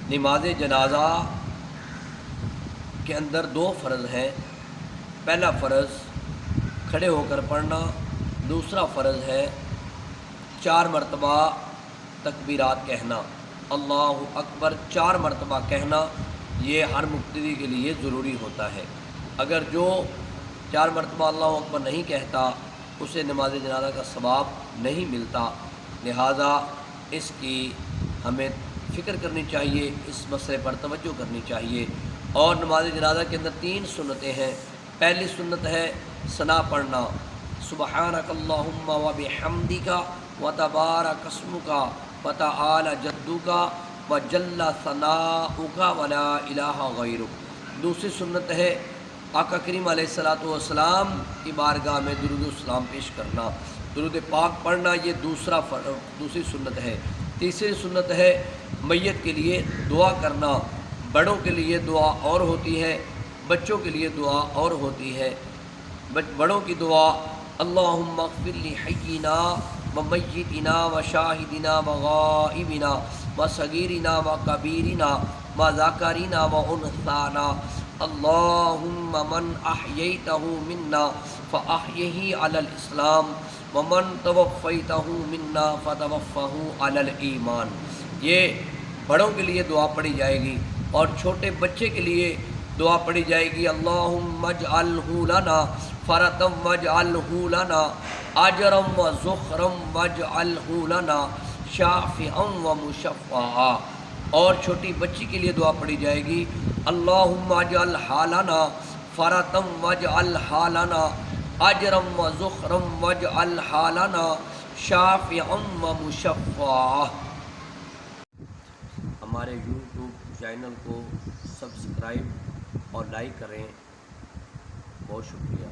نماز جنازہ کے اندر دو فرض ہیں۔ پہلا فرض کھڑے ہو کر پڑھنا، دوسرا فرض ہے 4 مرتبہ تکبیرات کہنا، اللہ اکبر 4 مرتبہ کہنا۔ یہ ہر مقتدی کے لیے ضروری ہوتا ہے۔ اگر جو 4 مرتبہ اللہ اکبر نہیں کہتا اسے نماز جنازہ کا ثواب نہیں ملتا، لہٰذا اس کی ہمیں فکر کرنی چاہیے، اس مسئلے پر توجہ کرنی چاہیے۔ اور نماز جنازہ کے اندر 3 سنتیں ہیں۔ پہلی سنت ہے ثنا پڑھنا، سبحانک اللہم و بحمدک و تبارک اسمک و تعالی جدک و جل ثناؤک و لا الہ غیرک۔ دوسری سنت ہے آقا کریم علیہ السلام کی بارگاہ میں درود و سلام پیش کرنا، درود پاک پڑھنا، یہ دوسری سنت ہے۔ تیسری سنت ہے میت کے لیے دعا کرنا۔ بڑوں کے لیے دعا اور ہوتی ہے، بچوں کے لیے دعا اور ہوتی ہے۔ بڑوں کی دعا اللہم اغفر لحینا و میتنا و شاہدنا و غائبنا و صغیرنا و کبیرنا و ذکرنا و انثانا، اللہم من احییتہ منا فاحیہ علی الاسلام ومن توفیتہ منا فتوفہ علی الایمان۔ یہ بڑوں کے لیے دعا پڑھی جائے گی، اور چھوٹے بچے کے لیے دعا پڑھی جائے گی اللہم اجعلہ لنا فرطا واجعلہ لنا اجرا و ذخرا واجعلہ لنا شافعا و مشفعا۔ اور چھوٹی بچی کے لیے دعا پڑھی جائے گی اللہم اجعلہ لنا فرطا واجعلہ لنا اجرا و ذخرا واجعلہ لنا شافعا و مشفعا۔ ہمارے یوٹیوب چینل کو سبسکرائب اور لائک کریں۔ بہت شکریہ۔